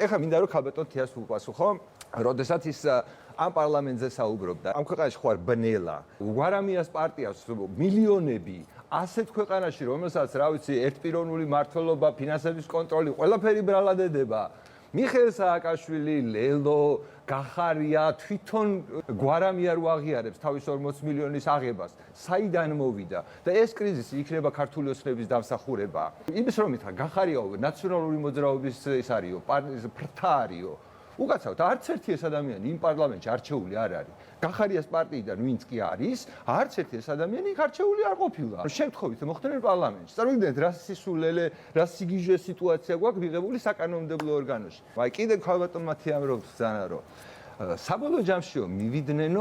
ეხლა მინდა რომ ქალბატონ თიას უპასუხო, როდესაც ის ამ პარლამენტზე საუბრობდა. ამ ქვეყანაში ხوار ბნელა. გვარამიას პარტიას მილიონები ასეთ ქვეყანაში, რომელსაც რა ვიცი, ერთპიროვნული მმართველობა, ფინანსების კონტროლი, ყველაფერი ბრალადედება. მიხეილ სააკაშვილი, ლელო, გახარია თვითონ გვარამია რო აღიარებს თავის 40 მილიონის აღებას. საიდან მოვიდა და ეს კრიზისი იქნება ქართული ოცნების დამსახურება. იმის რომ ითქვა, გახარია ნაციონალური მოძრაობის ეს არისო, ფრთა არისო. უკაცრავად არც ერთი ეს ადამიანი იმ პარლამენტში არჩეული არ არის. გახარიას პარტიიდან ვინც კი არის, არც ერთი ეს ადამიანი იქ არჩეული არ ყოფილა. შემთხვევით მოხდნენ პარლამენტში. წარმოგიდგენთ რა სისულელე, რა სიგიჟე სიტუაცია გვაქვს მიღებული საკანონმდებლო ორგანოში. აი კიდე ქალბატონ მათიამ რომ ბრძანა რომ საბოლოო ჯამშიო მივიდნენ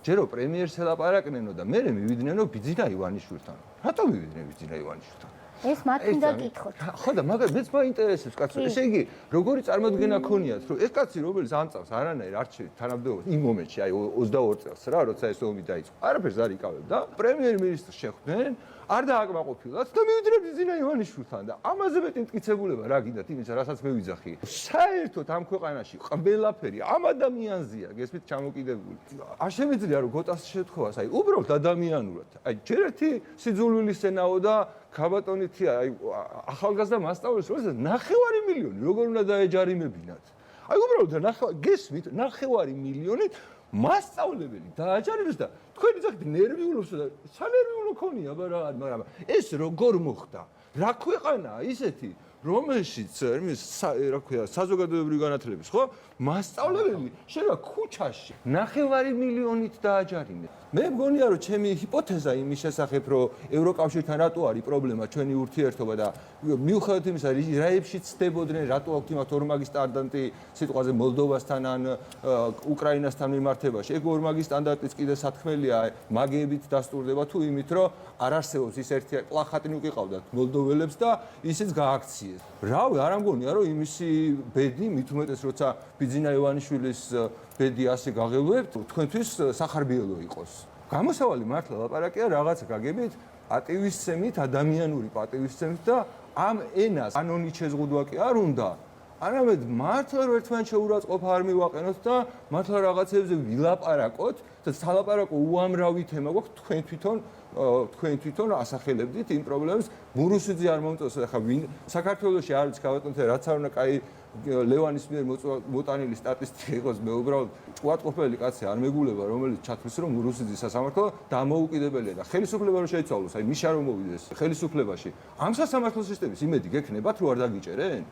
ჯერო პრემიერს ელაპარაკნენო და მე მივიდნენ ბიძინა ივანიშვილთან. რატომ მივიდნენ ბიძინა ივანიშვილთან? ეს მათ უნდა გითხოთ. ხო და მაგრამ მეც მაინტერესებს კაცო. ესე იგი, როგორი წარმოდგენა ქონიათ, რომ ეს კაცი რომელიც ამწავს არანაირ არჩევით თანამდებობას იმ მომენტში, აი 22 წელს რა, როცა ეს ომი დაიწყო. არაფერს არ იკავებდა. პრემიერ-მინისტრს შეხვდნენ, არ დააკმაყოფილდათ და მივიდნენ ბიძინა ივანიშვილთან და ამაზე მეტი მტკიცებულება რა გინდათ იმისა, რასაც მე ვიძახი. საერთოდ ამ ქვეყანაში ყველაფერი ამ ადამიანზეა, გესმით ჩამოკიდებული. არ შემიძლია რომ გოტას შეთხოვას, აი უბრალოდ ადამიანურად. აი ჯერ ერთი სიძულვილი სცენაო და ქალბატონი თია, აი ახალგაზრდა მასწავლებელს როდესაც 9 მილიონი როგორ უნდა დაეჯარიმებინათ. აი უბრალოდ გესმით 9 მილიონით მასწავლებელი დააჯარიმეს და თქვენი ძახით ნერვიულობს და სანერვიულო ქონია, მაგრამ ეს როგორ მოხდა? რა ქვეყანაა ისეთი, რომელშიც იმის რა ქვია, საზოგადოებრივი განათლების, ხო? მასწავლებელი შეიძლება ქუჩაში 9 მილიონით დააჯარიმეს. მე მგონია რომ ჩემი ჰიპოთეზა იმის შესახებ რომ ევროკავშირთან რატო არის პრობლემა ჩვენი ურთიერთობა და მიუხედავად იმისა რაებში ცდებოდნენ რატო აქვს იმათ ორმაგი სტანდარტი სიტყვაზე მოლდოვასთან ან უკრაინასთან მიმართებაში ეგ ორმაგი სტანდარტიც კიდე სათქმელია მაგეებით დასტურდება თუ იმით რომ არ არსებობს ის ერთი პლახატი უკიყავდათ მოლდოველებს და ისიც გააქციეს. რავი არ ამგონია რომ იმისი ბედი მით უმეტეს როცა ბიძინა ივანიშვილის ბედი ასე გაღელვებთ თქვენთვის სახარბიელო იყოს. გამოსავალი მართლა ლაპარაკია რაღაცა გაგებით პატივისცემით, ადამიანური პატივისცემით და ამ ენას კანონით შეზღუდვა კი არ უნდა. არამედ მართლა რომ ერთმანეთს შეურაცხყოფა არ მივაყენოთ და მართლა რაღაცებზე ვილაპარაკოთ და სალაპარაკო უამრავი თემა გვაქვს თქვენ თვითონ ასახელებდით იმ პრობლემებს მურუსიძე არ მომწონს ახლა ვინ საქართველოში არის ქალბატონთან რაც არ უნდა კაი ლევანის მიერ მოტანილი სტატისტიკა იყოს მე უბრალოდ ჭუატყოფელი კაცი არ მეგულება რომელიც ჩათვლის რომ მურუსიძის სასამართლო დამოუკიდებელია და ხელისუფლება რომ შეიცვალოს აი მიშა რომ მოვიდეს ხელისუფლებაში ამ სასამართლო სისტემის იმედი გექნებათ რომ არ დაგიჭერენ